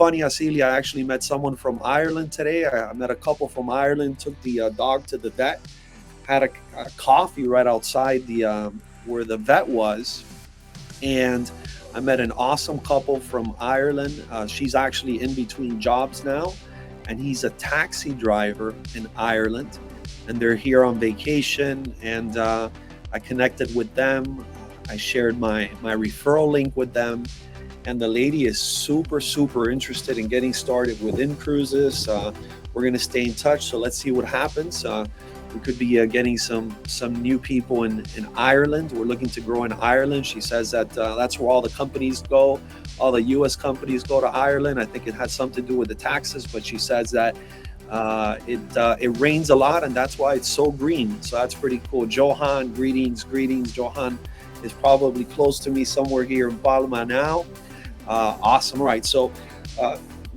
funny, Asili. I actually met someone from Ireland today. I met a couple from Ireland. Took the dog to the vet. Had a coffee right outside the where the vet was, and I met an awesome couple from Ireland. She's actually in between jobs now, and he's a taxi driver in Ireland, and they're here on vacation. And I connected with them. I shared my referral link with them, and the lady is super interested in getting started within cruises. We're going to stay in touch, so let's see what happens. We could be getting some new people in Ireland. We're looking to grow in Ireland. She says that that's where all the companies go. All the U.S. companies go to Ireland. I think it has something to do with the taxes, but she says that it rains a lot, and that's why it's so green. So that's pretty cool. Johan, greetings. Johan is probably close to me somewhere here in Palma now. Awesome. All right. So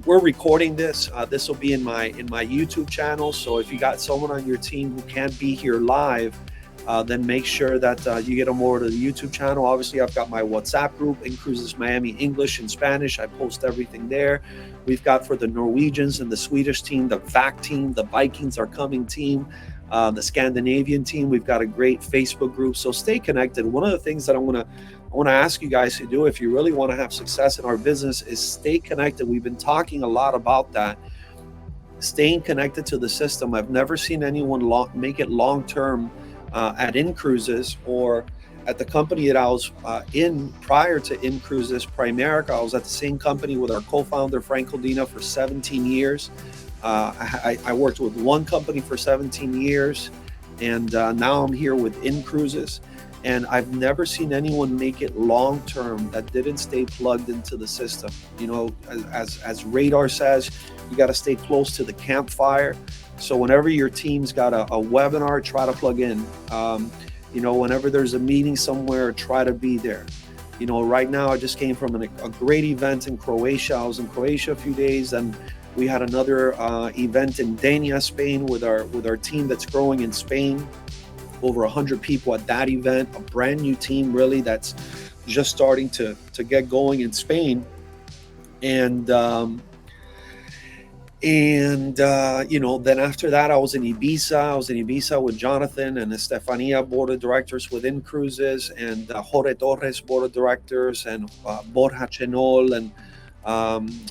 we're recording this. This will be in my YouTube channel. So if you got someone on your team who can't be here live, then make sure that you get them over to the YouTube channel. Obviously, I've got my WhatsApp group, In Cruises Miami, English and Spanish. I post everything there. We've got for the Norwegians and the Swedish team, the VAC team, the Vikings are coming team, the Scandinavian team. We've got a great Facebook group. So stay connected. One of the things that I want to ask you guys to do if you really want to have success in our business is stay connected. We've been talking a lot about that. Staying connected to the system. I've never seen anyone make it long-term at In Cruises or at the company that I was in prior to In Cruises, Primerica. I was at the same company with our co-founder, Frank Codina, for 17 years. I worked with one company for 17 years, and now I'm here with In Cruises. And I've never seen anyone make it long term that didn't stay plugged into the system. You know, as Radar says, you got to stay close to the campfire. So whenever your team's got a webinar, try to plug in. You know, whenever there's a meeting somewhere, try to be there. You know, right now I just came from a great event in Croatia. I was in Croatia a few days, and we had another event in Denia, Spain, with our team that's growing in Spain. Over 100 people at that event, a brand new team really that's just starting to get going in Spain. And you know, then after that, I was in Ibiza with Jonathan and Estefania, board of directors within Cruises, and Jorge Torres, board of directors, and Borja Chenol, and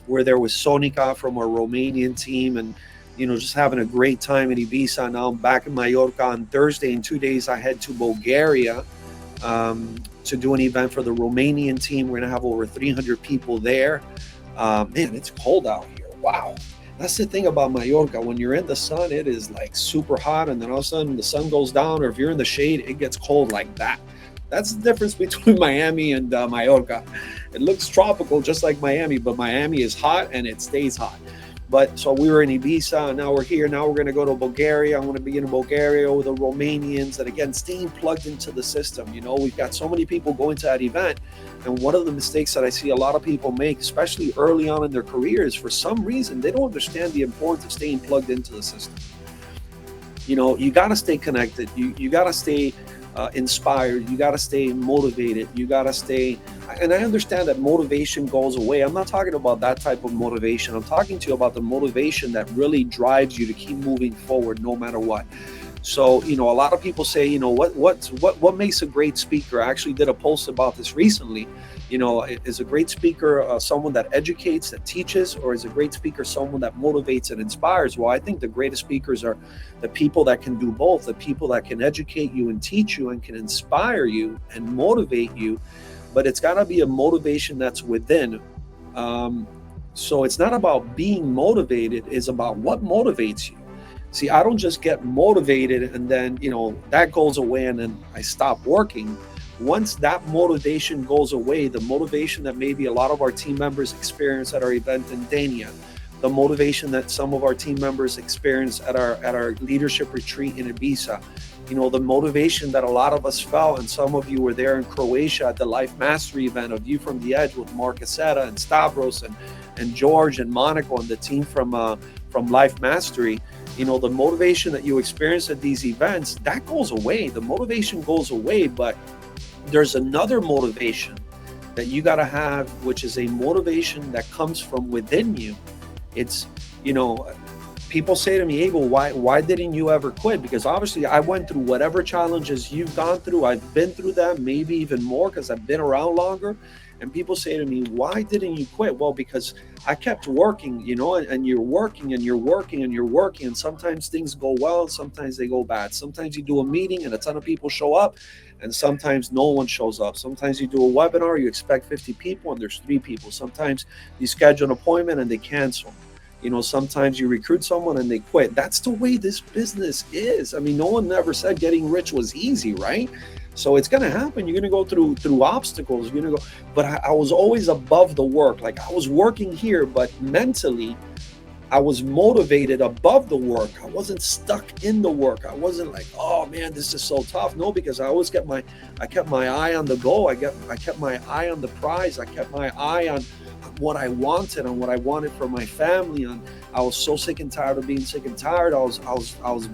we're there with Sonica from our Romanian team, and you know, just having a great time in Ibiza. Now I'm back in Mallorca on Thursday. In 2 days, I head to Bulgaria to do an event for the Romanian team. We're going to have over 300 people there. Man, it's cold out here. Wow. That's the thing about Mallorca. When you're in the sun, it is like super hot, and then all of a sudden the sun goes down, or if you're in the shade, it gets cold like that. That's the difference between Miami and Mallorca. It looks tropical just like Miami, but Miami is hot and it stays hot. But so we were in Ibiza, and now we're here. Now we're going to go to Bulgaria. I'm going to be in Bulgaria with the Romanians. And again, staying plugged into the system. You know, we've got so many people going to that event. And one of the mistakes that I see a lot of people make, especially early on in their careers, for some reason, they don't understand the importance of staying plugged into the system. You know, you got to stay connected. You got to stay inspired. You got to stay motivated. You got to stay. And I understand that motivation goes away. I'm not talking about that type of motivation. I'm talking to you about the motivation that really drives you to keep moving forward no matter what. So, you know, a lot of people say, you know, what makes a great speaker? I actually did a post about this recently. You know, is a great speaker someone that educates, that teaches, or is a great speaker someone that motivates and inspires? Well, I think the greatest speakers are the people that can do both, the people that can educate you and teach you and can inspire you and motivate you. But it's got to be a motivation that's within. So it's not about being motivated, it's about what motivates you. See, I don't just get motivated and then, you know, that goes away and then I stop working. Once that motivation goes away, the motivation that maybe a lot of our team members experience at our event in Dania, the motivation that some of our team members experience at our leadership retreat in Ibiza, you know, the motivation that a lot of us felt, and some of you were there in Croatia at the Life Mastery event, of you from the Edge with Mark Aceta and Stavros and George and Monaco and the team from Life Mastery. You know, the motivation that you experience at these events, that goes away. The motivation goes away, but there's another motivation that you got to have, which is a motivation that comes from within you. It's, you know, people say to me, Abel, why didn't you ever quit? Because obviously I went through whatever challenges you've gone through. I've been through them, maybe even more, because I've been around longer. And people say to me, why didn't you quit? Well, because I kept working, and you're working and you're working and you're working. And sometimes things go well, and sometimes they go bad. Sometimes you do a meeting and a ton of people show up, and sometimes no one shows up. Sometimes you do a webinar, you expect 50 people and there's 3 people. Sometimes you schedule an appointment and they cancel. Sometimes you recruit someone and they quit. That's the way this business is. I mean, no one ever said getting rich was easy, right? So it's going to happen. You're going to go through obstacles. You're going to go. But I was always above the work. Like, I was working here, but mentally, I was motivated above the work. I wasn't stuck in the work. I wasn't like, oh man, this is so tough. No, because I kept my eye on the goal. I kept my eye on the prize. I kept my eye on what I wanted, on what I wanted for my family. I was so sick and tired of being sick and tired. I was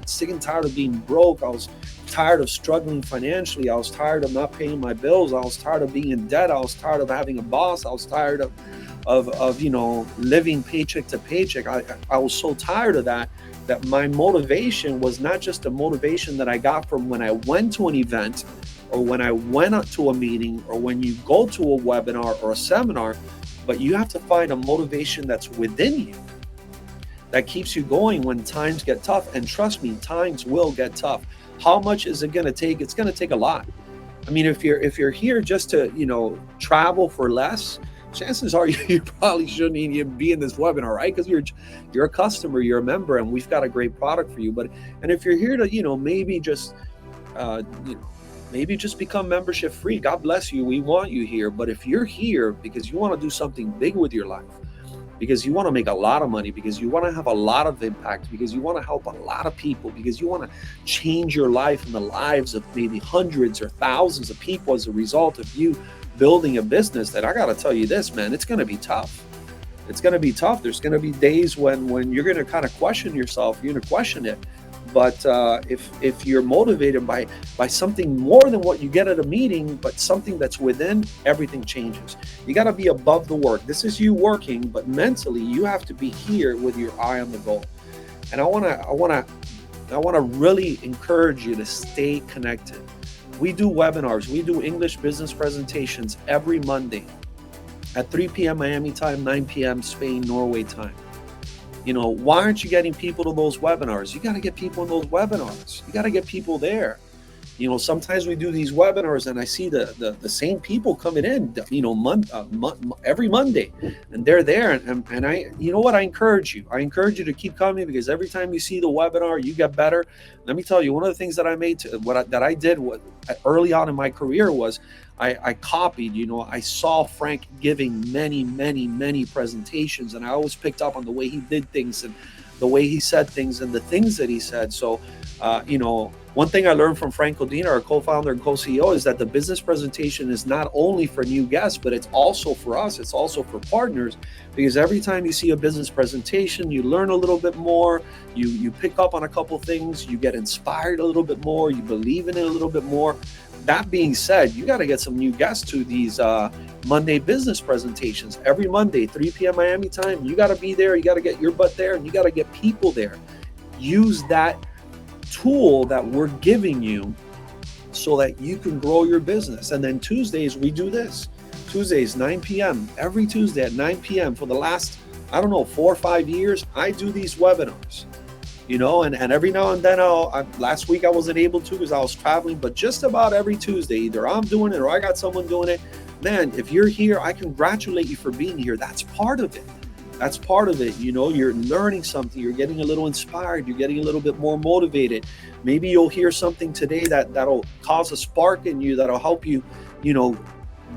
sick and tired of being broke. I was tired of struggling financially. I was tired of not paying my bills. I was tired of being in debt. I was tired of having a boss. I was tired of living paycheck to paycheck. I was so tired of that my motivation was not just a motivation that I got from when I went to an event, or when I went up to a meeting, or when you go to a webinar or a seminar, but you have to find a motivation that's within you that keeps you going when times get tough. And trust me, times will get tough. How much is it going to take? It's going to take a lot. I mean, if you're here just to travel for less, chances are you probably shouldn't even be in this webinar, right? Because you're a customer, you're a member, and we've got a great product for you. And if you're here to maybe just maybe just become membership free, God bless you, we want you here. But if you're here because you want to do something big with your life, because you want to make a lot of money, because you want to have a lot of impact, because you want to help a lot of people, because you want to change your life and the lives of maybe hundreds or thousands of people as a result of you building a business, that I got to tell you this, man, it's going to be tough. It's going to be tough. There's going to be days when you're going to kind of question yourself. You're going to question it. But if you're motivated by something more than what you get at a meeting, but something that's within, everything changes. You got to be above the work. This is you working, but mentally you have to be here with your eye on the goal. And I want to really encourage you to stay connected. We do webinars. We do English business presentations every Monday at 3 p.m. Miami time, 9 p.m. Spain, Norway time. Why aren't you getting people to those webinars? You got to get people in those webinars. You got to get people there. Sometimes we do these webinars and I see the same people coming in, every Monday, and they're there. And I, I encourage you to keep coming, because every time you see the webinar, you get better. Let me tell you, one of the things that I did early on in my career was I copied, I saw Frank giving many presentations, and I always picked up on the way he did things and the way he said things and the things that he said. So, one thing I learned from Frank Codina, our co-founder and co-CEO, is that the business presentation is not only for new guests, but it's also for us. It's also for partners, because every time you see a business presentation, you learn a little bit more, you pick up on a couple things, you get inspired a little bit more, you believe in it a little bit more. That being said, you got to get some new guests to these Monday business presentations. Every Monday, 3 p.m. Miami time, you got to be there. You got to get your butt there, and you got to get people there. Use that tool that we're giving you so that you can grow your business. And then Tuesdays, we do this. Tuesdays, 9 p.m. Every Tuesday at 9 p.m. for the last, 4 or 5 years, I do these webinars. And every now and then, last week I wasn't able to because I was traveling, but just about every Tuesday, either I'm doing it or I got someone doing it. Man, if you're here, I congratulate you for being here. That's part of it. That's part of it. You're learning something. You're getting a little inspired. You're getting a little bit more motivated. Maybe you'll hear something today that'll cause a spark in you, that'll help you,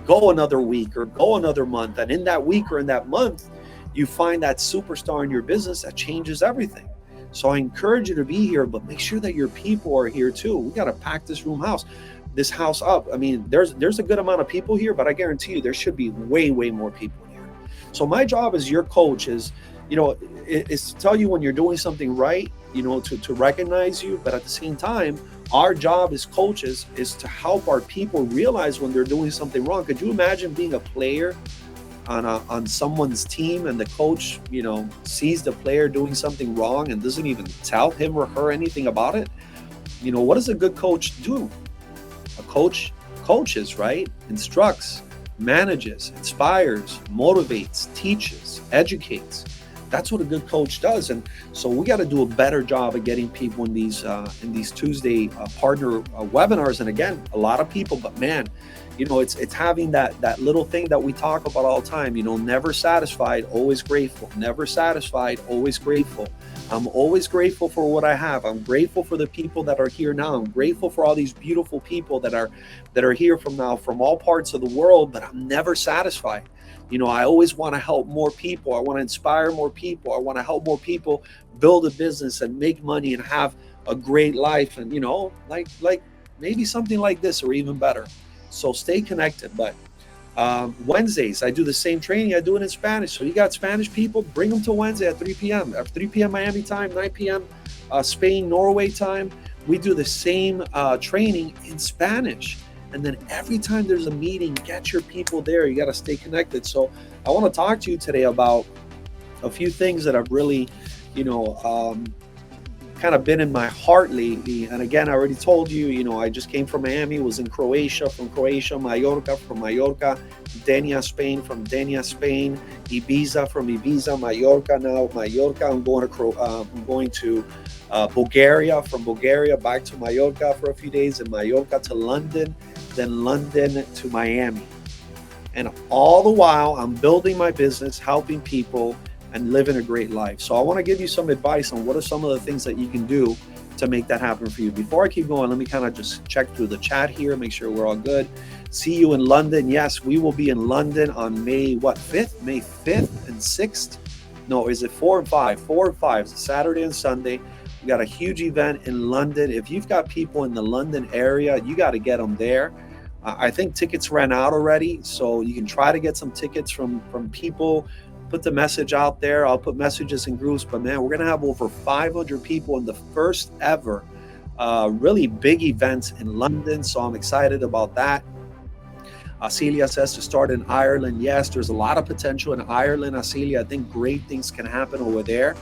go another week or go another month. And in that week or in that month, you find that superstar in your business that changes everything. So I encourage you to be here, but make sure that your people are here too. We got to pack this house up. I mean, there's a good amount of people here, but I guarantee you there should be way more people here. So my job as your coach is to tell you when you're doing something right to recognize you. But at the same time, our job as coaches is to help our people realize when they're doing something wrong. Could you imagine being a player on someone's team, and the coach, sees the player doing something wrong and doesn't even tell him or her anything about it? What does a good coach do? A coach coaches, right? Instructs, manages, inspires, motivates, teaches, educates. That's what a good coach does. And so we got to do a better job of getting people in these Tuesday partner webinars. And again, a lot of people, but man, it's having that little thing that we talk about all the time. Never satisfied, always grateful. Never satisfied, always grateful. I'm always grateful for what I have. I'm grateful for the people that are here now. I'm grateful for all these beautiful people that are here from all parts of the world, but I'm never satisfied. I always want to help more people. I want to inspire more people. I want to help more people build a business and make money and have a great life. And, like maybe something like this or even better. So stay connected. But Wednesdays, I do the same training. I do it in Spanish. So you got Spanish people, bring them to Wednesday at 3 p.m. At 3 p.m. Miami time, 9 p.m. Spain, Norway time. We do the same training in Spanish. And then every time there's a meeting, get your people there. You got to stay connected. So I want to talk to you today about a few things that have really, kind of been in my heart lately. And again, I already told you, I just came from Miami, was in Croatia, from Croatia, Mallorca, from Mallorca, Denia, Spain, from Denia, Spain, Ibiza, from Ibiza, Mallorca, now Mallorca. I'm going to Bulgaria, from Bulgaria back to Mallorca for a few days, and Mallorca to London, then London to Miami. And all the while, I'm building my business, helping people, and living a great life. So I want to give you some advice on what are some of the things that you can do to make that happen for you. Before I keep going, let me kind of just check through the chat here, make sure we're all good. See you in London. Yes, we will be in London on May 5th? May 5th and 6th? No, is it 4 and 5? 4 and 5. It's Saturday and Sunday. We got a huge event in London. If you've got people in the London area, you got to get them there. I think tickets ran out already, so you can try to get some tickets from people. Put the message out there. I'll put messages in groups, but man, we're going to have over 500 people in the first ever really big event in London. So I'm excited about that. Celia says to start in Ireland. Yes, there's a lot of potential in Ireland, Celia. I think great things can happen over there.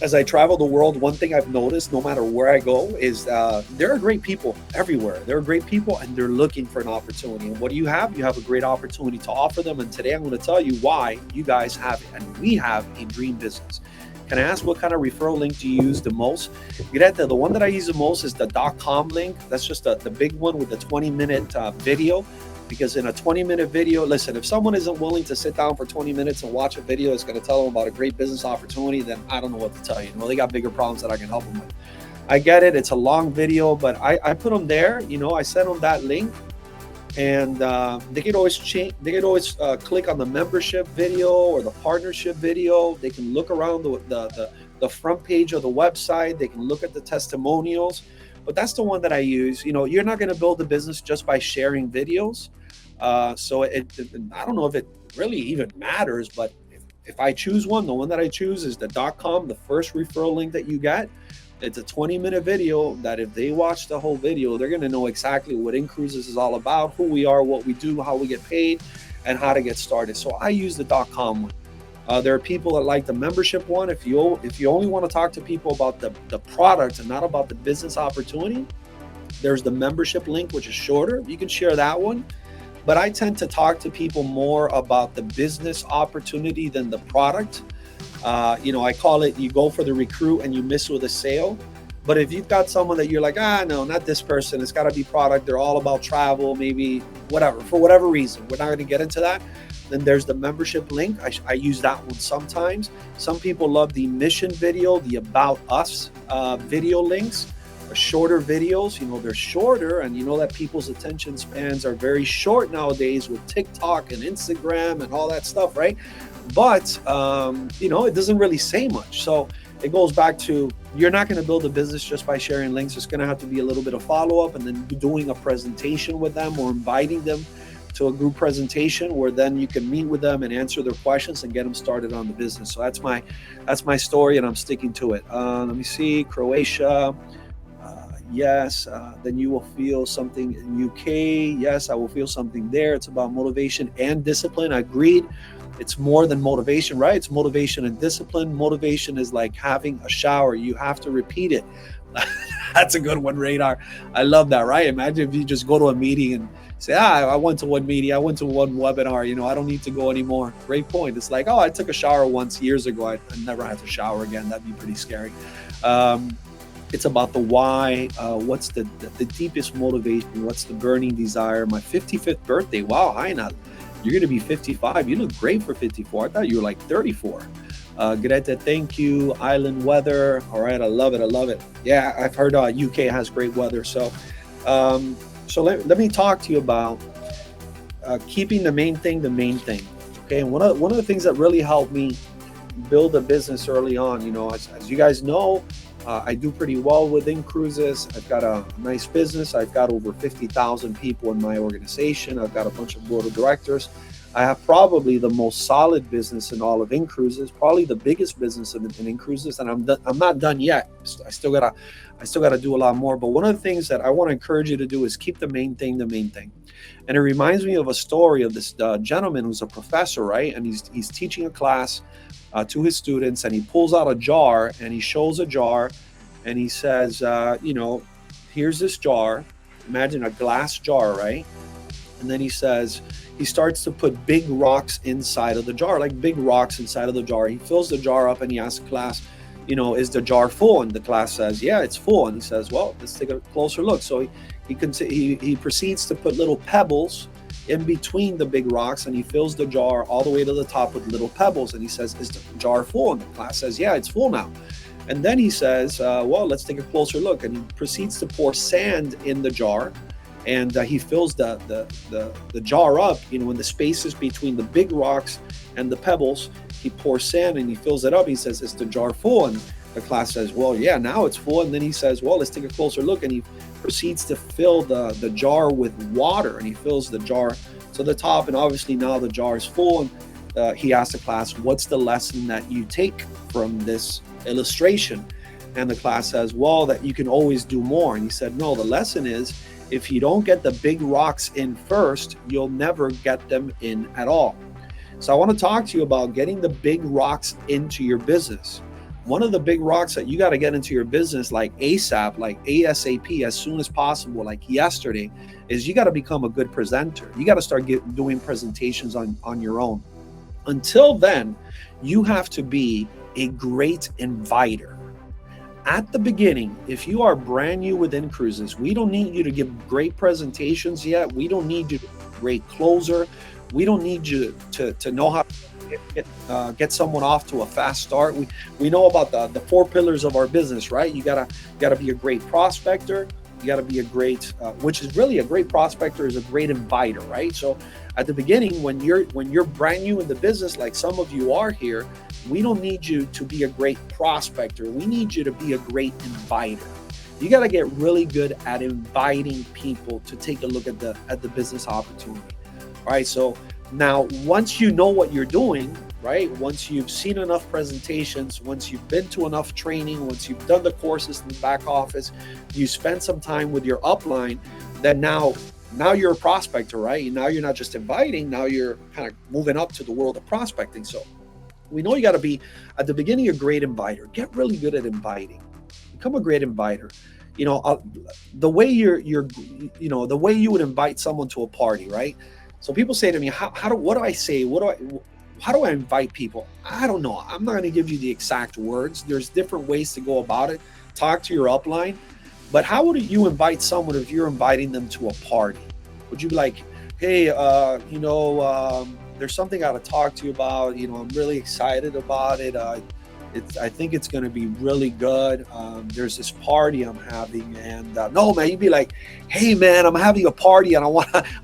As I travel the world, one thing I've noticed, no matter where I go, is there are great people everywhere. There are great people, and they're looking for an opportunity. And what do you have? You have a great opportunity to offer them. And today I'm going to tell you why you guys have, and we have, a dream business. Can I ask what kind of referral link do you use the most? Greta, the one that I use the most is the .com link. That's just the big one with the 20-minute video. Because in a 20-minute video, listen, if someone isn't willing to sit down for 20 minutes and watch a video that's going to tell them about a great business opportunity, then I don't know what to tell you. They got bigger problems that I can help them with. I get it. It's a long video, but I put them there. I send them that link, and they can always click on the membership video or the partnership video. They can look around the front page of the website. They can look at the testimonials. But that's the one that I use. You're not going to build a business just by sharing videos. So I don't know if it really even matters, but if I choose one, the one that I choose is the .com, the first referral link that you get. It's a 20-minute video that if they watch the whole video, they're going to know exactly what InCruises is all about, who we are, what we do, how we get paid, and how to get started. So I use the .com one. There are people that like the membership one. If you only want to talk to people about the product and not about the business opportunity, there's the membership link, which is shorter. You can share that one. But I tend to talk to people more about the business opportunity than the product. I call it, you go for the recruit and you miss with a sale. But if you've got someone that you're like, no, not this person, it's got to be product. They're all about travel, maybe whatever, for whatever reason. We're not going to get into that. Then there's the membership link. I use that one sometimes. Some people love the mission video, the About Us video links, shorter videos. They're shorter, and that people's attention spans are very short nowadays with TikTok and Instagram and all that stuff, right? But, it doesn't really say much. So it goes back to, you're not going to build a business just by sharing links. There's going to have to be a little bit of follow-up and then doing a presentation with them or inviting them to a group presentation where then you can meet with them and answer their questions and get them started on the business. So that's my story, and I'm sticking to it. Let me see, Croatia. Yes, then you will feel something in UK. Yes, I will feel something there. It's about motivation and discipline. Agreed. It's more than motivation, right? It's motivation and discipline. Motivation is like having a shower. You have to repeat it. That's a good one, Radar. I love that, right? Imagine if you just go to a meeting and say, I went to one meeting, I went to one webinar, I don't need to go anymore. Great point. It's like, I took a shower once years ago. I never had to shower again. That'd be pretty scary. It's about the why. What's the deepest motivation? What's the burning desire? My 55th birthday. Wow, Heina, you're going to be 55. You look great for 54. I thought you were like 34. Greta, thank you. Island weather. All right, I love it. I love it. Yeah, I've heard UK has great weather. So let me talk to you about keeping the main thing the main thing. Okay, and one of the things that really helped me build a business early on, as you guys know, I do pretty well within cruises. I've got a nice business. I've got over 50,000 people in my organization. I've got a bunch of board of directors. I have probably the most solid business in all of cruises, probably the biggest business in cruises, and I'm not done yet. I still gotta do a lot more. But one of the things that I want to encourage you to do is keep the main thing the main thing. And it reminds me of a story of this gentleman who's a professor, right? And he's teaching a class to his students, and he pulls out a jar and he shows a jar, and he says, here's this jar. Imagine a glass jar, right? And then he starts to put big rocks inside of the jar, like big rocks inside of the jar. He fills the jar up and he asks the class, is the jar full? And the class says, yeah, it's full. And he says, well, let's take a closer look. So he proceeds to put little pebbles in between the big rocks, and he fills the jar all the way to the top with little pebbles. And he says, is the jar full? And the class says, yeah, it's full now. And then he says, well, let's take a closer look. And he proceeds to pour sand in the jar. And he fills the jar up, in the spaces between the big rocks and the pebbles. He pours sand and he fills it up. He says, is the jar full? And the class says, well, yeah, now it's full. And then he says, well, let's take a closer look. And he proceeds to fill the jar with water, and he fills the jar to the top. And obviously now the jar is full. And he asks the class, what's the lesson that you take from this illustration? And the class says, well, that you can always do more. And he said, no, the lesson is, if you don't get the big rocks in first, you'll never get them in at all. So I want to talk to you about getting the big rocks into your business. One of the big rocks that you got to get into your business, like ASAP, like ASAP, as soon as possible, like yesterday, is you got to become a good presenter. You got to start doing presentations on your own. Until then, you have to be a great inviter. At the beginning, if you are brand new within cruises, we don't need you to give great presentations yet. We don't need you to be a great closer. We don't need you to know how to get someone off to a fast start. We know about the 4 pillars of our business, right? You gotta be a great prospector. You gotta be a great, which is really a great prospector is a great inviter, right? So at the beginning, when you're brand new in the business, like some of you are here, we don't need you to be a great prospector. We need you to be a great inviter. You got to get really good at inviting people to take a look at the business opportunity. All right. So now, once you know what you're doing, right? Once you've seen enough presentations, once you've been to enough training, once you've done the courses in the back office, you spend some time with your upline, then now you're a prospector, right? Now you're not just inviting. Now you're kind of moving up to the world of prospecting. So we know you got to be, at the beginning, a great inviter. Get really good at inviting. Become a great inviter. The way the way you would invite someone to a party, right? So people say to me, what do I say? How do I invite people? I don't know. I'm not going to give you the exact words. There's different ways to go about it. Talk to your upline. But how would you invite someone if you're inviting them to a party? Would you be like, hey, there's something I got to talk to you about. I'm really excited about it. I think it's going to be really good. There's this party I'm having, and no, man, you'd be like, hey, man, I'm having a party, and I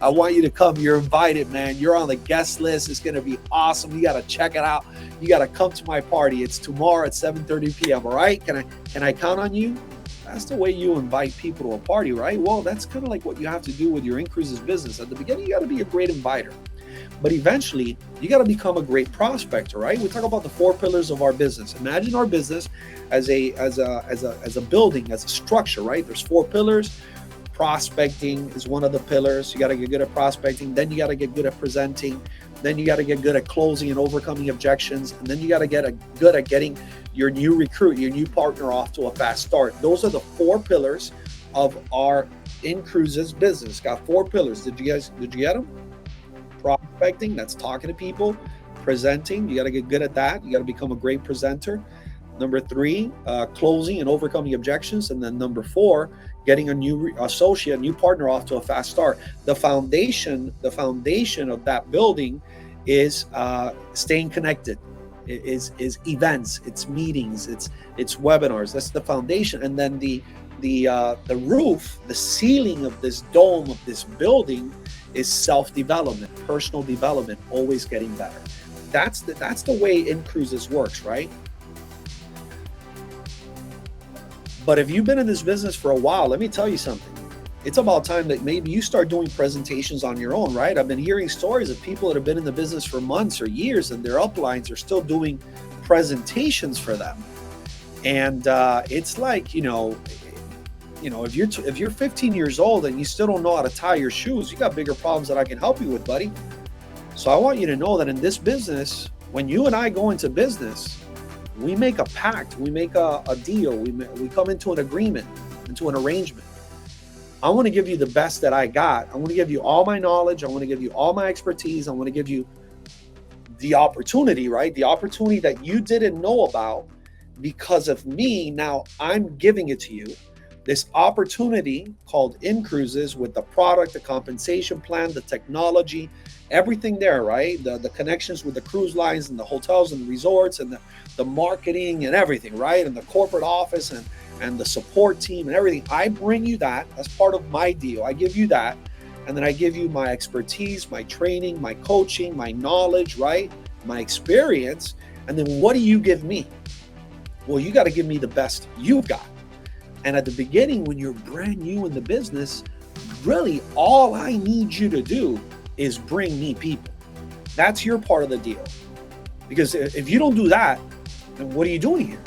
want you to come. You're invited, man. You're on the guest list. It's going to be awesome. You got to check it out. You got to come to my party. It's tomorrow at 7:30 p.m. All right? Can I count on you? That's the way you invite people to a party, right? Well, that's kind of like what you have to do with your in-cruises business. At the beginning, you got to be a great inviter, but eventually you got to become a great prospector, right? We talk about the 4 pillars of our business. Imagine our business as a building, as a structure, right? There's 4 pillars. Prospecting is one of the pillars. You got to get good at prospecting. Then you got to get good at presenting. Then you got to get good at closing and overcoming objections. And then you got to get good at getting your new recruit, your new partner off to a fast start. Those are the 4 pillars of our In Cruises business. Got 4 pillars. Did you get them? Prospecting, that's talking to people. Presenting, you got to get good at that. You got to become a great presenter. Number 3, closing and overcoming objections. And then number 4, getting a new associate, new partner off to a fast start. The foundation of that building is staying connected. Is events, it's meetings, it's webinars. That's the foundation. And then the roof, the ceiling of this dome of this building is self-development, personal development, always getting better. That's the way In Cruises works, right? But if you've been in this business for a while, let me tell you something. It's about time that maybe you start doing presentations on your own, right? I've been hearing stories of people that have been in the business for months or years, and their uplines are still doing presentations for them. And it's like, if you're 15 years old and you still don't know how to tie your shoes, you got bigger problems that I can help you with, buddy. So I want you to know that in this business, when you and I go into business, we make a pact, we make a deal, we come into an agreement, into an arrangement. I want to give you the best that I got. I want to give you all my knowledge. I want to give you all my expertise. I want to give you the opportunity, right? The opportunity that you didn't know about because of me. Now I'm giving it to you. This opportunity called In Cruises, with the product, the compensation plan, the technology, everything there, right? The connections with the cruise lines and the hotels and the resorts and the marketing and everything, right? And the corporate office and the support team and everything. I bring you that. That's part of my deal. I give you that. And then I give you my expertise, my training, my coaching, my knowledge, right? My experience. And then what do you give me? Well, you got to give me the best you've got. And at the beginning, when you're brand new in the business, really all I need you to do is bring me people. That's your part of the deal. Because if you don't do that, then what are you doing here?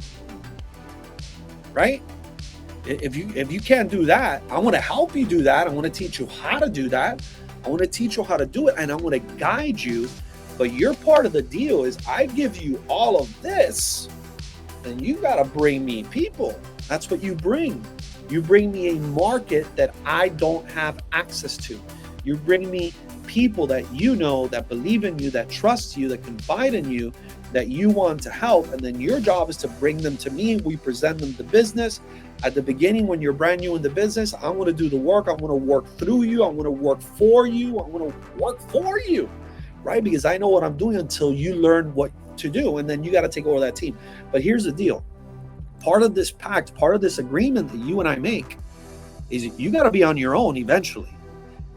Right? If you can't do that, I want to help you do that. I want to teach you how to do that. I want to teach you how to do it, and I want to guide you. But your part of the deal is I give you all of this, and you got to bring me people. That's what you bring. You bring me a market that I don't have access to. You bring me people that you know, that believe in you, that trust you, that confide in you, that you want to help. And then your job is to bring them to me. We present them the business. At the beginning, when you're brand new in the business, I want to do the work. I want to work through you. I want to work for you. I want to work for you, right? Because I know what I'm doing until you learn what to do. And then you got to take over that team. But here's the deal. Part of this pact, part of this agreement that you and I make is you got to be on your own eventually.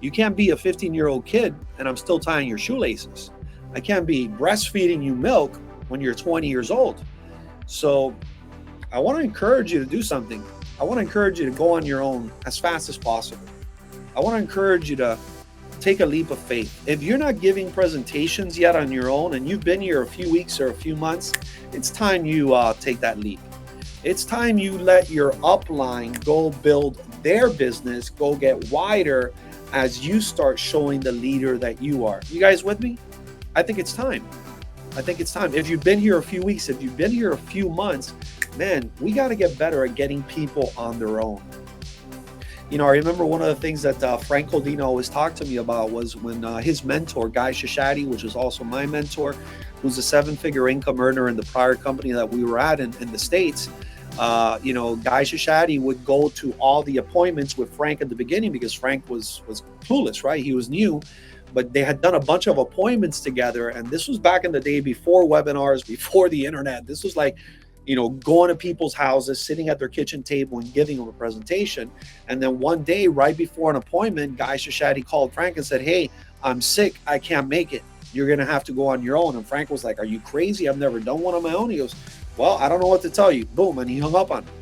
You can't be a 15-year-old kid and I'm still tying your shoelaces. I can't be breastfeeding you milk when you're 20 years old. So I want to encourage you to do something. I want to encourage you to go on your own as fast as possible. I want to encourage you to take a leap of faith. If you're not giving presentations yet on your own and you've been here a few weeks or a few months, it's time you take that leap. It's time you let your upline go build their business, go get wider as you start showing the leader that you are. You guys with me? I think it's time. I think it's time. If you've been here a few weeks, if you've been here a few months, man, we got to get better at getting people on their own. You know, I remember one of the things that Frank Codino always talked to me about was when his mentor, Guy Shishadi, which was also my mentor, who's a 7-figure income earner in the prior company that we were at in the States. Guy Shishadi would go to all the appointments with Frank at the beginning because Frank was clueless, right? He was new, but they had done a bunch of appointments together. And this was back in the day before webinars, before the internet. This was like, going to people's houses, sitting at their kitchen table and giving them a presentation. And then one day, right before an appointment, Guy Shishadi called Frank and said, "Hey, I'm sick. I can't make it. You're going to have to go on your own." And Frank was like, "Are you crazy? I've never done one on my own." He goes, "Well, I don't know what to tell you." Boom. And he hung up on him.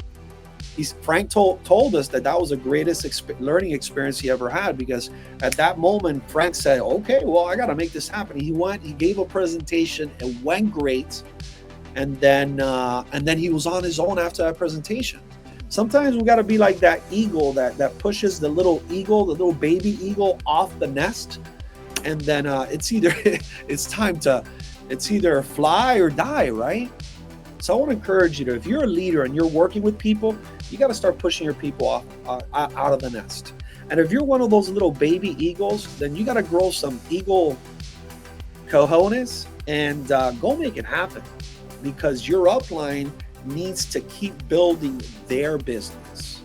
Frank told us that that was the greatest learning experience he ever had, because at that moment Frank said, okay, well, I got to make this happen. He went, he gave a presentation, it went great, and then he was on his own after that presentation. Sometimes we got to be like that eagle that pushes the little eagle, the little baby eagle, off the nest, and then it's either fly or die, right? So I want to encourage you to, if you're a leader and you're working with people, you got to start pushing your people off out of the nest. And if you're one of those little baby eagles, then you got to grow some eagle cojones and go make it happen, because your upline needs to keep building their business.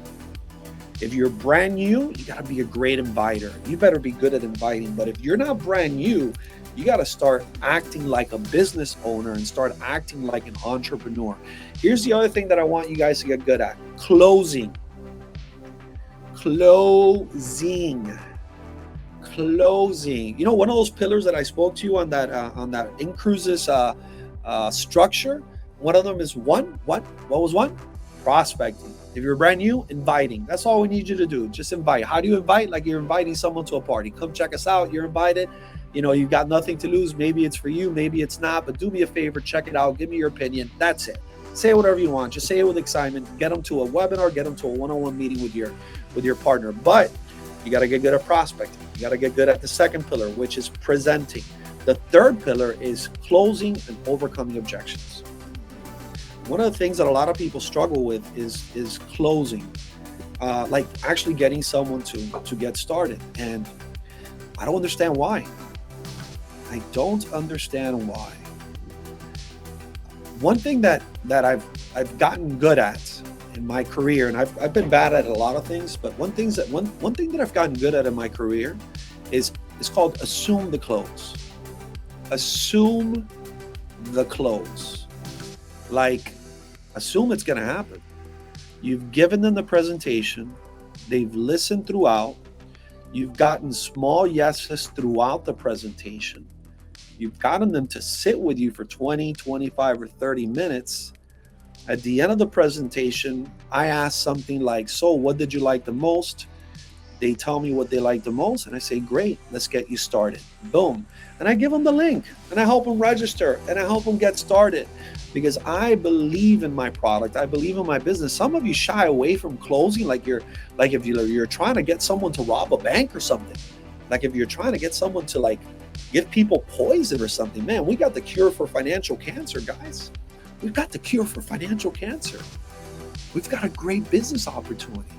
If you're brand new, you got to be a great inviter. You better be good at inviting. But if you're not brand new, you got to start acting like a business owner and start acting like an entrepreneur. Here's the other thing that I want you guys to get good at: closing. Closing. You know, one of those pillars that I spoke to you on that In-Cruises structure, one of them is what was one? Prospecting. If you're brand new, inviting. That's all we need you to do. Just invite. How do you invite? Like you're inviting someone to a party. Come check us out. You're invited. You know, you've got nothing to lose. Maybe it's for you, maybe it's not, but do me a favor, check it out. Give me your opinion. That's it. Say whatever you want. Just say it with excitement. Get them to a webinar, get them to a one-on-one meeting with your partner. But you got to get good at prospecting. You got to get good at the second pillar, which is presenting. The third pillar is closing and overcoming objections. One of the things that a lot of people struggle with is closing, like actually getting someone to get started. And I don't understand why. I don't understand why. One thing that I've gotten good at in my career, and I've been bad at a lot of things, but one thing that I've gotten good at in my career is called assume the close. Assume the close. Like, assume it's going to happen. You've given them the presentation. They've listened throughout. You've gotten small yeses throughout the presentation. You've gotten them to sit with you for 20, 25, or 30 minutes. At the end of the presentation, I ask something like, so what did you like the most? They tell me what they like the most, and I say, great, let's get you started. Boom. And I give them the link, and I help them register, and I help them get started, because I believe in my product. I believe in my business. Some of you shy away from closing, like if you're trying to get someone to rob a bank or something. Like if you're trying to get someone to like give people poison or something. Man, we got the cure for financial cancer, guys. We've got the cure for financial cancer. We've got a great business opportunity.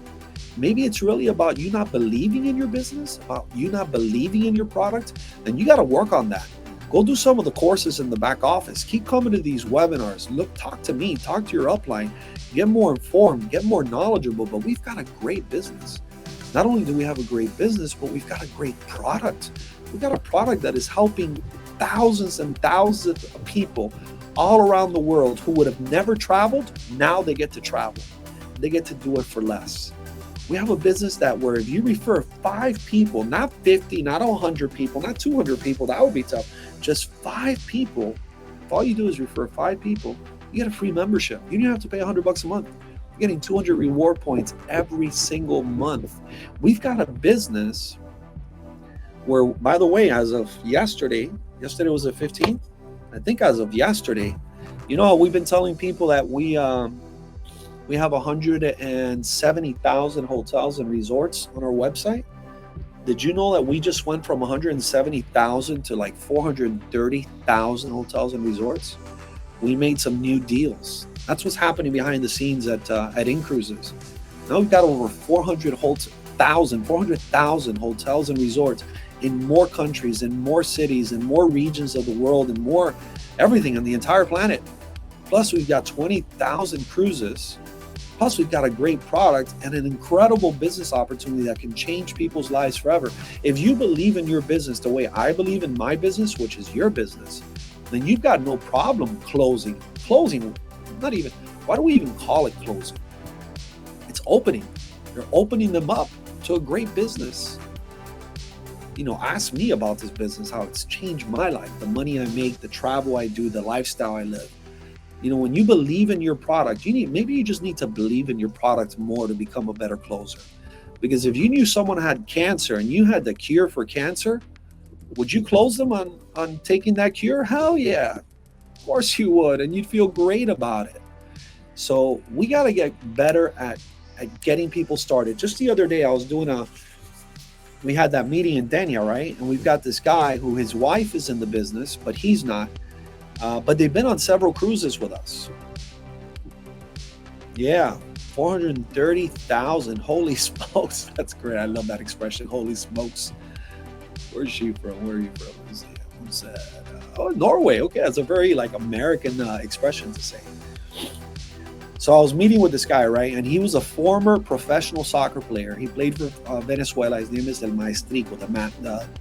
Maybe it's really about you not believing in your business, about you not believing in your product. Then you got to work on that. Go do some of the courses in the back office. Keep coming to these webinars. Look, talk to me, talk to your upline, get more informed, get more knowledgeable. But we've got a great business. Not only do we have a great business, but we've got a great product. We've got a product that is helping thousands and thousands of people all around the world who would have never traveled. Now they get to travel. They get to do it for less. We have a business that where if you refer 5 people, not 50, not 100 people, not 200 people, that would be tough. Just 5 people. If all you do is refer 5 people, you get a free membership. You don't have to pay $100 a month. You're getting 200 reward points every single month. We've got a business where, by the way, as of yesterday was the 15th. I think as of yesterday, you know, we've been telling people that we have 170,000 hotels and resorts on our website. Did you know that we just went from 170,000 to like 430,000 hotels and resorts? We made some new deals. That's what's happening behind the scenes at In-Cruises. Now we've got over 400,000 hotels and resorts in more countries, in more cities, in more regions of the world, and more everything on the entire planet. Plus we've got 20,000 cruises. Plus, we've got a great product and an incredible business opportunity that can change people's lives forever. If you believe in your business the way I believe in my business, which is your business, then you've got no problem closing. Closing, not even, why do we even call it closing? It's opening. You're opening them up to a great business. You know, ask me about this business, how it's changed my life, the money I make, the travel I do, the lifestyle I live. When you believe in your product, maybe you just need to believe in your product more to become a better closer. Because if you knew someone had cancer and you had the cure for cancer, would you close them on taking that cure? Hell yeah. Of course you would, and you'd feel great about it. So we got to get better at getting people started. Just the other day, we had that meeting in Denia, right? And we've got this guy who his wife is in the business, but he's not. But they've been on several cruises with us. Yeah, 430,000. Holy smokes. That's great. I love that expression. Holy smokes. Where's she from? Where are you from? Who's that? Oh, Norway. Okay, that's a very American expression to say. So I was meeting with this guy, right? And he was a former professional soccer player. He played for Venezuela. His name is El Maestrico,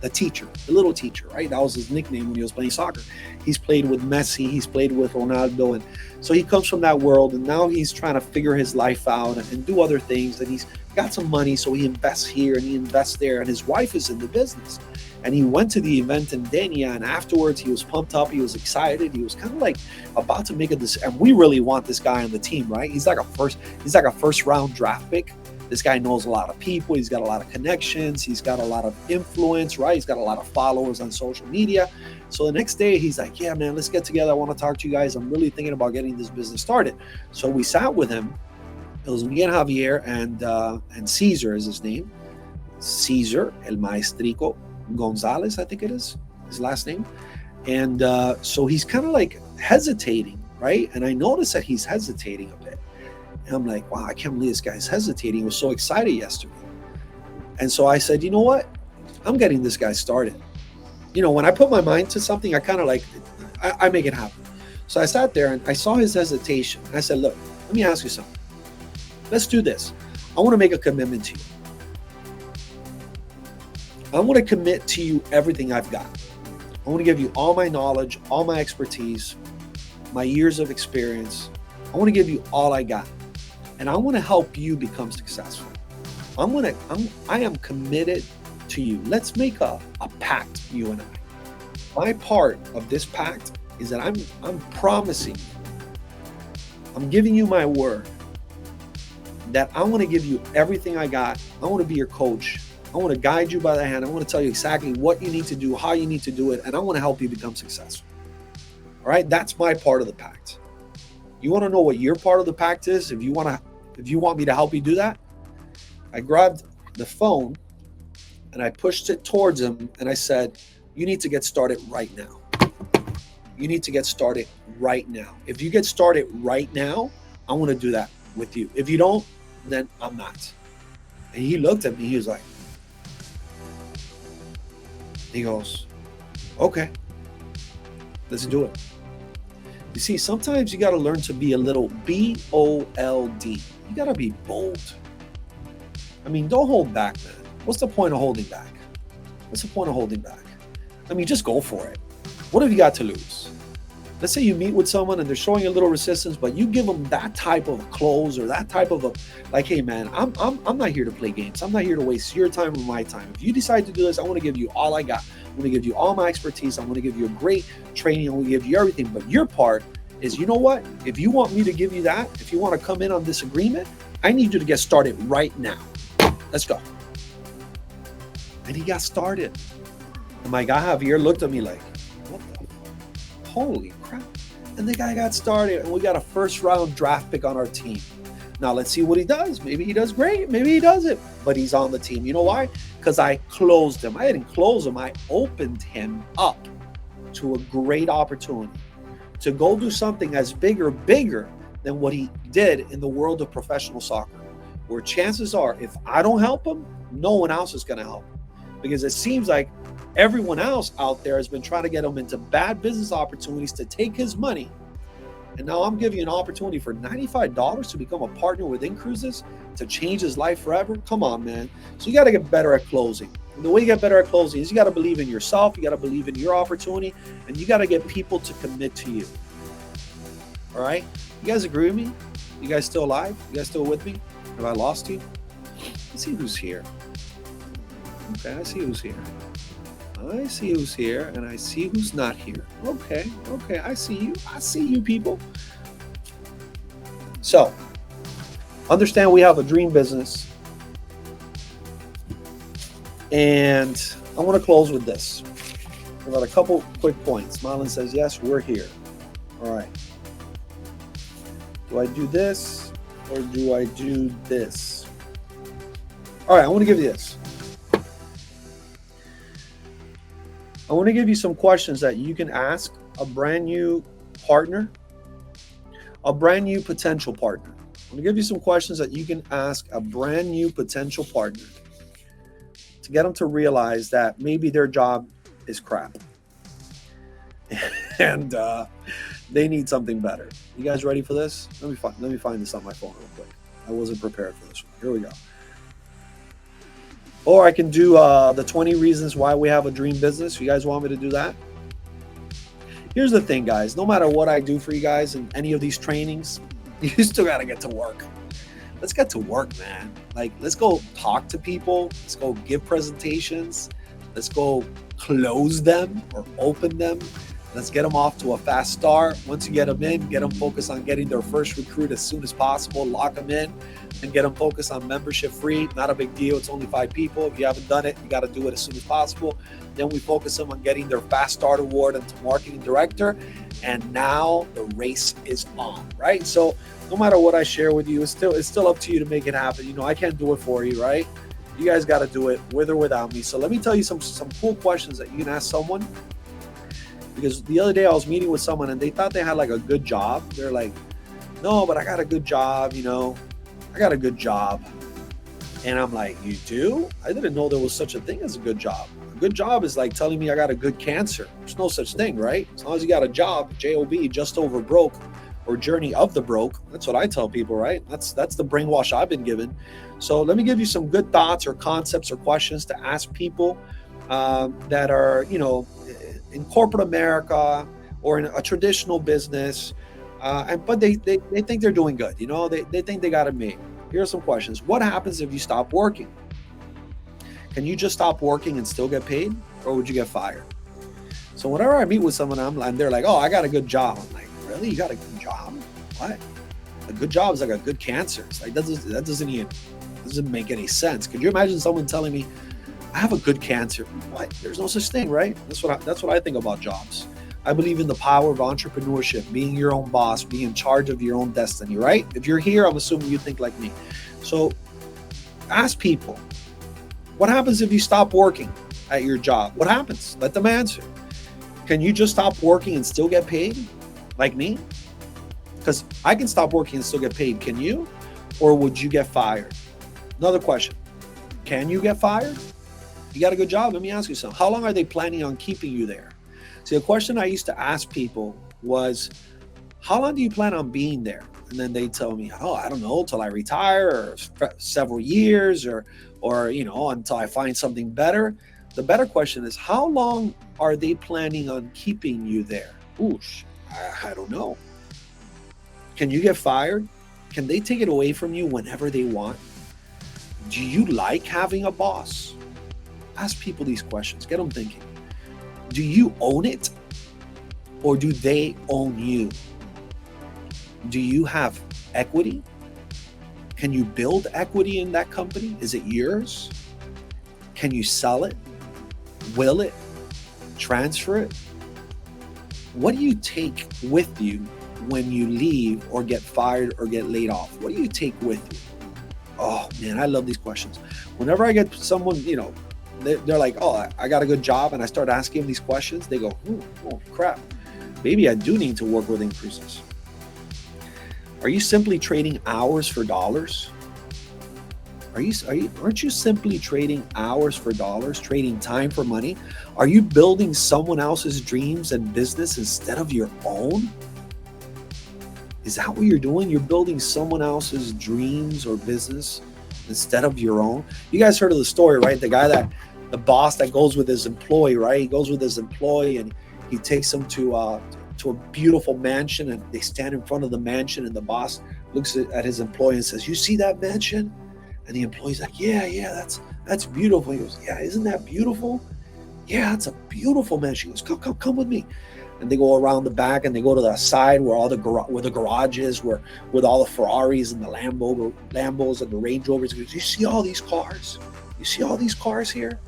the teacher, the little teacher, right? That was his nickname when he was playing soccer. He's played with Messi. He's played with Ronaldo. And so he comes from that world. And now he's trying to figure his life out and do other things. And he's got some money. So he invests here and he invests there. And his wife is in the business. And he went to the event in Denia, and afterwards he was pumped up. He was excited. He was kind of about to make a decision. And we really want this guy on the team, right? He's like a first round draft pick. This guy knows a lot of people. He's got a lot of connections. He's got a lot of influence, right? He's got a lot of followers on social media. So the next day he's like, yeah, man, let's get together. I want to talk to you guys. I'm really thinking about getting this business started. So we sat with him. It was me and Javier and Caesar is his name. Caesar, El Maestrico Gonzalez, I think it is his last name. And so he's kind of hesitating, right? And I noticed that he's hesitating a bit. And I'm like, wow, I can't believe this guy's hesitating. He was so excited yesterday. And so I said, you know what? I'm getting this guy started. When I put my mind to something, I kind of I make it happen. So I sat there and I saw his hesitation. I said, look, let me ask you something. Let's do this. I want to make a commitment to you. I want to commit to you everything I've got. I want to give you all my knowledge, all my expertise, my years of experience. I want to give you all I got. And I want to help you become successful. I am committed to you. Let's make a pact, you and I. My part of this pact is that I'm promising you, I'm giving you my word that I want to give you everything I got. I want to be your coach. I want to guide you by the hand. I want to tell you exactly what you need to do, how you need to do it, and I want to help you become successful. All right, that's my part of the pact. You want to know what your part of the pact is? If you want me to help you do that, I grabbed the phone and I pushed it towards him and I said, you need to get started right now. You need to get started right now. If you get started right now, I want to do that with you. If you don't, then I'm not. And he looked at me. He was like, he goes, okay, let's do it. You see, sometimes you got to learn to be a little BOLD. You got to be bold. I mean, don't hold back, man. What's the point of holding back? What's the point of holding back? I mean, just go for it. What have you got to lose? Let's say you meet with someone and they're showing a little resistance, but you give them that type of a close or that type of hey, man, I'm not here to play games. I'm not here to waste your time or my time. If you decide to do this, I want to give you all I got. I'm going to give you all my expertise. I'm going to give you a great training. I'm going to give you everything. But your part is, you know what? If you want me to give you that, if you want to come in on this agreement, I need you to get started right now. Let's go. And he got started. And my guy Javier looked at me like, what the? Holy crap. And the guy got started and we got a first round draft pick on our team. Now let's see what he does. Maybe he does great. Maybe he doesn't. But he's on the team. You know why? Because I closed him. I didn't close him. I opened him up to a great opportunity to go do something as bigger than what he did in the world of professional soccer. Where chances are, if I don't help him, no one else is going to help him. Because it seems like everyone else out there has been trying to get him into bad business opportunities to take his money. And now I'm giving you an opportunity for $95 to become a partner within Cruises to change his life forever. Come on, man. So you got to get better at closing. And the way you get better at closing is you got to believe in yourself. You got to believe in your opportunity. And you got to get people to commit to you. All right? You guys agree with me? You guys still alive? You guys still with me? Have I lost you? Let's see who's here. Okay, I see who's here. I see who's here, and I see who's not here. Okay, I see you. I see you, people. So understand we have a dream business. And I want to close with this. About a couple quick points. Marlon says, yes, we're here. All right. Do I do this or do I do this? All right, I want to give you this. I want to give you some questions that you can ask a brand new partner, a brand new potential partner. I'm going to give you some questions that you can ask a brand new potential partner to get them to realize that maybe their job is crap and they need something better. You guys ready for this? Let me find this on my phone real quick. I wasn't prepared for this one. Here we go. Or I can do the 20 reasons why we have a dream business. You guys want me to do that? Here's the thing, guys. No matter what I do for you guys in any of these trainings, you still got to get to work. Let's get to work, man. Like, let's go talk to people. Let's go give presentations. Let's go close them or open them. Let's get them off to a fast start. Once you get them in, get them focused on getting their first recruit as soon as possible. Lock them in and get them focused on membership free. Not a big deal. It's only 5 people. If you haven't done it, you got to do it as soon as possible. Then we focus them on getting their fast start award into marketing director. And now the race is on, right? So no matter what I share with you, it's still up to you to make it happen. You know, I can't do it for you, right? You guys got to do it with or without me. So let me tell you some cool questions that you can ask someone. Because the other day I was meeting with someone and they thought they had like a good job. They're like, no, but I got a good job, you know, I got a good job. And I'm like, you do? I didn't know there was such a thing as a good job. A good job is like telling me I got a good cancer. There's no such thing, right? As long as you got a job, J-O-B, just over broke, or journey of the broke. That's what I tell people, right? That's the brainwash I've been given. So let me give you some good thoughts or concepts or questions to ask people that are, you know, in corporate America or in a traditional business, but they think they're doing good. You know, they think they got it made. Here are some questions. What happens if you stop working? Can you just stop working and still get paid, or would you get fired? So whenever I meet with someone, and they're like, oh, I got a good job. I'm like, really? You got a good job? What? A good job is like a good cancer. It's like, that doesn't make any sense. Could you imagine someone telling me, I have a good cancer? What? There's no such thing, right? That's what I think about jobs. I believe in the power of entrepreneurship, being your own boss, being in charge of your own destiny, right? If you're here, I'm assuming you think like me. So ask people, what happens if you stop working at your job? What happens? Let them answer. Can you just stop working and still get paid like me? Because I can stop working and still get paid. Can you? Or would you get fired? Another question. Can you get fired? You got a good job? Let me ask you something. How long are they planning on keeping you there? See, a question I used to ask people was, how long do you plan on being there? And then they tell me, oh, I don't know, till I retire, or several years, or you know, until I find something better. The better question is, how long are they planning on keeping you there? Oosh, I don't know. Can you get fired? Can they take it away from you whenever they want? Do you like having a boss? Ask people these questions. Get them thinking. Do you own it, or do they own you? Do you have equity? Can you build equity in that company? Is it yours? Can you sell it? Will it? Transfer it? What do you take with you when you leave or get fired or get laid off? What do you take with you? Oh man, I love these questions. Whenever I get someone, you know, they're like, oh, I got a good job, and I start asking them these questions, they go, oh crap, maybe I do need to work with increases. Are you simply trading hours for dollars? Aren't you simply trading hours for dollars, trading time for money? Are you building someone else's dreams and business instead of your own? Is that what you're doing? You're building someone else's dreams or business instead of your own? You guys heard of the story, right? The boss that goes with his employee, right? He goes with his employee and he takes him to a beautiful mansion, and they stand in front of the mansion, and the boss looks at his employee and says, you see that mansion? And the employee's like, yeah, that's beautiful. He goes, yeah, isn't that beautiful? Yeah, it's a beautiful mansion. He goes, come with me. and they go around the back and they go to the side where all the where the garage is, where with all the Ferraris and the Lambos and the Range Rovers. He goes, you see all these cars? You see all these cars here?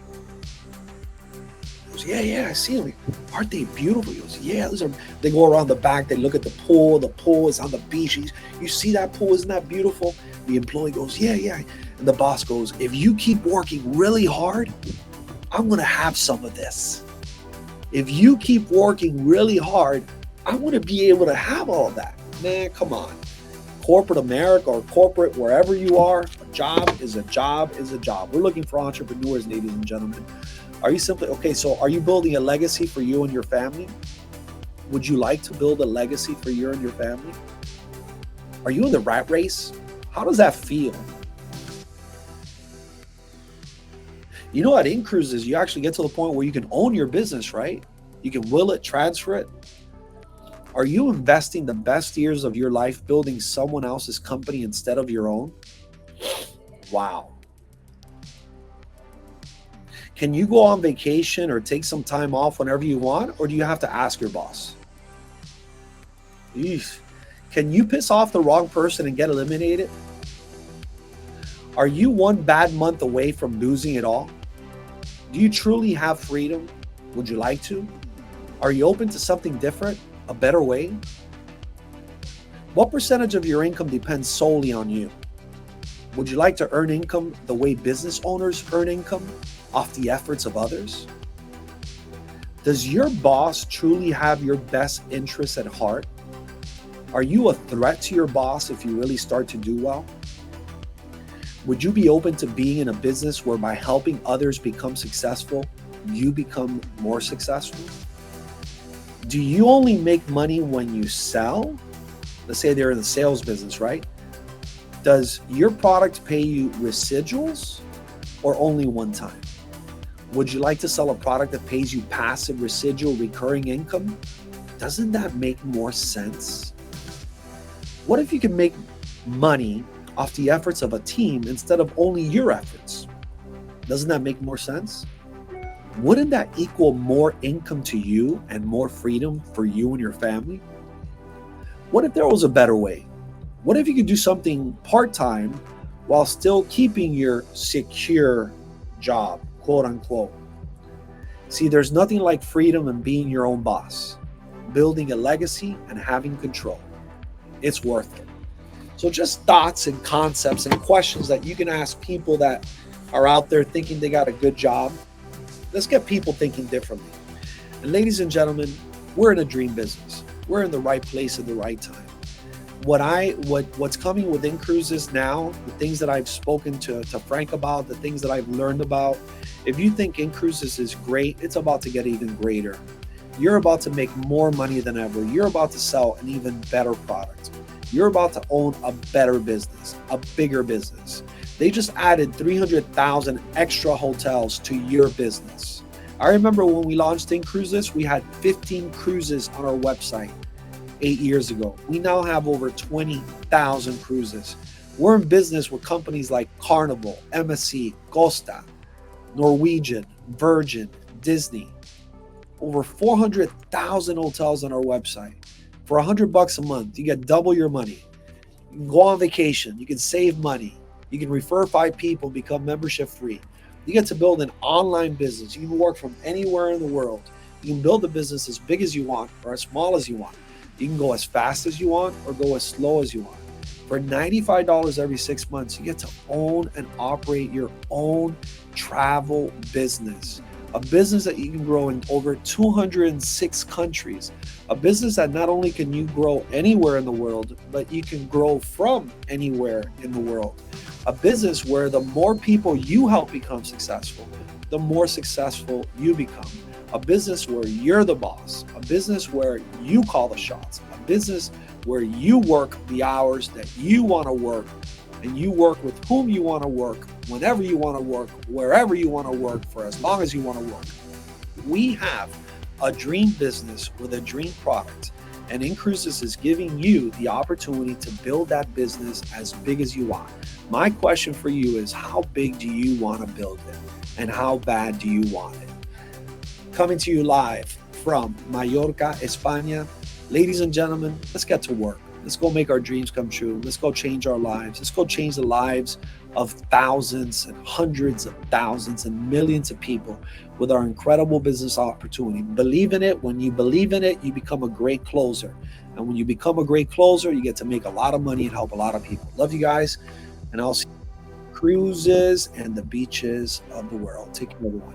He goes, yeah, I see them. Aren't they beautiful? He goes, yeah, those are. They go around the back. They look at the pool. The pool is on the beach. You see that pool? Isn't that beautiful? The employee goes, yeah. And the boss goes, if you keep working really hard, I'm going to have some of this. If you keep working really hard, I'm going to be able to have all of that. Man, come on. Corporate America or corporate, wherever you are, a job is a job is a job. We're looking for entrepreneurs, ladies and gentlemen. Are you simply, okay, so are you building a legacy for you and your family? Would you like to build a legacy for you and your family? Are you in the rat race? How does that feel? You know, at InCruises, you actually get to the point where you can own your business, right? You can will it, transfer it. Are you investing the best years of your life building someone else's company instead of your own? Wow. Can you go on vacation or take some time off whenever you want, or do you have to ask your boss? Eesh. Can you piss off the wrong person and get eliminated? Are you one bad month away from losing it all? Do you truly have freedom? Would you like to? Are you open to something different, a better way? What percentage of your income depends solely on you? Would you like to earn income the way business owners earn income, off the efforts of others? Does your boss truly have your best interests at heart? Are you a threat to your boss if you really start to do well? Would you be open to being in a business where by helping others become successful, you become more successful? Do you only make money when you sell? Let's say they're in the sales business, right? Does your product pay you residuals or only one time? Would you like to sell a product that pays you passive residual recurring income? Doesn't that make more sense? What if you can make money off the efforts of a team instead of only your efforts? Doesn't that make more sense? Wouldn't that equal more income to you and more freedom for you and your family? What if there was a better way? What if you could do something part-time while still keeping your secure job, quote unquote? See, there's nothing like freedom and being your own boss, building a legacy and having control. It's worth it. So just thoughts and concepts and questions that you can ask people that are out there thinking they got a good job. Let's get people thinking differently. And ladies and gentlemen, we're in a dream business. We're in the right place at the right time. What's coming with InCruises now, the things that I've spoken to Frank about, the things that I've learned about, if you think InCruises is great, it's about to get even greater. You're about to make more money than ever. You're about to sell an even better product. You're about to own a better business, a bigger business. They just added 300,000 extra hotels to your business. I remember when we launched InCruises, we had 15 cruises on our website 8 years ago. We now have over 20,000 cruises. We're in business with companies like Carnival, MSC, Costa, Norwegian, Virgin, Disney. Over 400,000 hotels on our website. For $100 a month, you get double your money. You can go on vacation. You can save money. You can refer 5 people, become membership free. You get to build an online business. You can work from anywhere in the world. You can build a business as big as you want or as small as you want. You can go as fast as you want or go as slow as you want. For $95 every 6 months, you get to own and operate your own travel business. A business that you can grow in over 206 countries. A business that not only can you grow anywhere in the world, but you can grow from anywhere in the world. A business where the more people you help become successful, the more successful you become. A business where you're the boss. A business where you call the shots. A business where you work the hours that you want to work, and you work with whom you want to work, whenever you want to work, wherever you want to work, for as long as you want to work. We have a dream business with a dream product, and InCruises is giving you the opportunity to build that business as big as you want. My question for you is, how big do you want to build it, and how bad do you want it? Coming to you live from Mallorca, España. Ladies and gentlemen, let's get to work. Let's go make our dreams come true. Let's go change our lives. Let's go change the lives of thousands and hundreds of thousands and millions of people with our incredible business opportunity. Believe in it. When you believe in it, you become a great closer. And when you become a great closer, you get to make a lot of money and help a lot of people. Love you guys. And I'll see you on cruises and the beaches of the world. Take care, everyone.